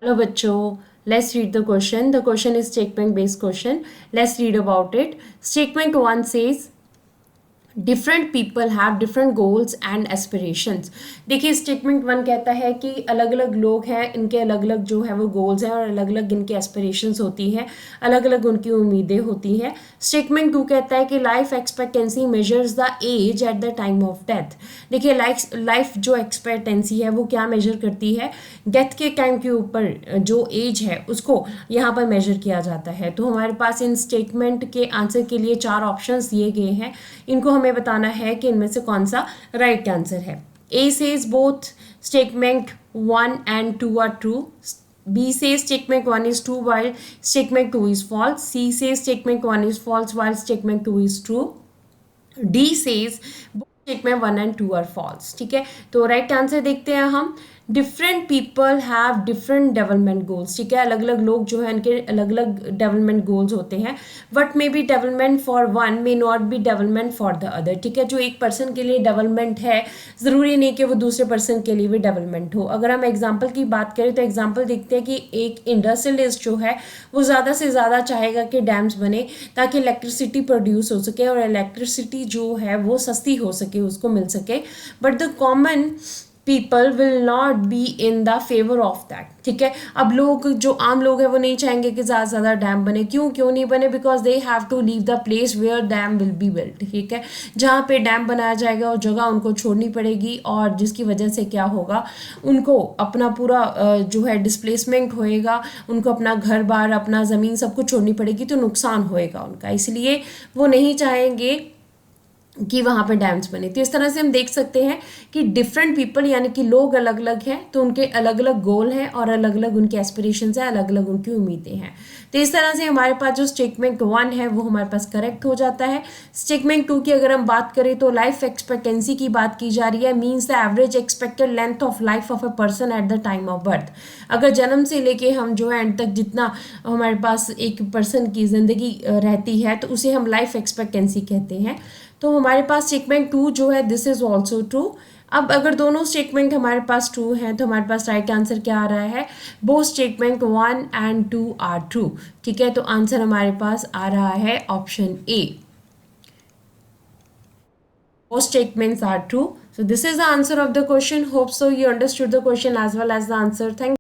Hello बच्चों, let's read the question. The question is statement based question. Let's read about it. Statement 1 says different people have different goals and aspirations. देखिए statement one कहता है कि अलग अलग लोग हैं, इनके अलग अलग जो है वो गोल्स हैं और अलग अलग इनके एस्पिरेशंस होती हैं, अलग अलग उनकी उम्मीदें होती हैं। स्टेटमेंट टू कहता है कि life expectancy measures the age at the time of death. देखिए लाइफ जो एक्सपेक्टेंसी है वो क्या मेजर करती है, डेथ के टाइम के ऊपर जो एज है उसको यहाँ पर मेजर किया जाता है। तो हमारे पास इन स्टेटमेंट के आंसर के लिए 4 ऑप्शंस दिए गए हैं, इनको हमें बताना है कि इनमें से कौन सा राइट आंसर है। ए says both statement 1 and 2 are true. B says statement 1 is true while statement 2 is false. C says statement 1 is false while statement 2 is true. D says statement 1 and 2 are false. ठीक है, तो right answer देखते हैं हम। Different people have different development goals. ठीक है, अलग अलग लोग जो है इनके अलग अलग डेवलपमेंट गोल्स होते हैं। What may be development for one may not be development for the other. ठीक है, जो एक पर्सन के लिए डेवलपमेंट है ज़रूरी नहीं कि वो दूसरे पर्सन के लिए भी डेवलपमेंट हो। अगर हम एग्जाम्पल की बात करें तो एग्जाम्पल देखते हैं कि एक इंडस्ट्रियलिस्ट जो है वो ज़्यादा से ज़्यादा चाहेगा कि डैम्स बने ताकि इलेक्ट्रिसिटी प्रोड्यूस हो सके और इलेक्ट्रिसिटी जो है वो सस्ती हो सके, उसको मिल सके। But the common people will not be in the favour of that. ठीक है, अब लोग जो आम लोग हैं वो नहीं चाहेंगे कि ज़्यादा से ज़्यादा डैम बने। क्यों नहीं बने? Because they have to leave the place where dam will be built. ठीक है, जहाँ पे डैम बनाया जाएगा वो जगह उनको छोड़नी पड़ेगी और जिसकी वजह से क्या होगा, उनको अपना पूरा जो है डिस्प्लेसमेंट होएगा, उनको अपना घर बार अपना ज़मीन सब कुछ छोड़नी पड़ेगी, तो नुकसान होएगा उनका। इसलिए वो नहीं चाहेंगे कि वहाँ पे डैम्स बने। तो इस तरह से हम देख सकते हैं कि डिफरेंट पीपल यानी कि लोग अलग अलग हैं, तो उनके अलग अलग गोल हैं और अलग अलग उनके एस्पिरेशंस हैं, अलग अलग उनकी उम्मीदें हैं। तो इस तरह से हमारे पास जो स्टेटमेंट 1 है वो हमारे पास करेक्ट हो जाता है। स्टेटमेंट 2 की अगर हम बात करें तो लाइफ एक्सपेक्टेंसी की बात की जा रही है, means the average expected length of life of a person at the time of birth. अगर जन्म से लेके हम जो है एंड तक जितना हमारे पास एक पर्सन की ज़िंदगी रहती है तो उसे हम लाइफ एक्सपेक्टेंसी कहते हैं। तो हमारे पास स्टेटमेंट 2 जो है दिस इज ऑल्सो ट्रू। अब अगर दोनों स्टेटमेंट हमारे पास ट्रू हैं तो हमारे पास राइट आंसर क्या आ रहा है, both statement 1 and 2 are true. ठीक है, तो आंसर हमारे पास आ रहा है option A, both statements are true. So this is the answer of the question. Hope so you understood the question as well as the answer. Thank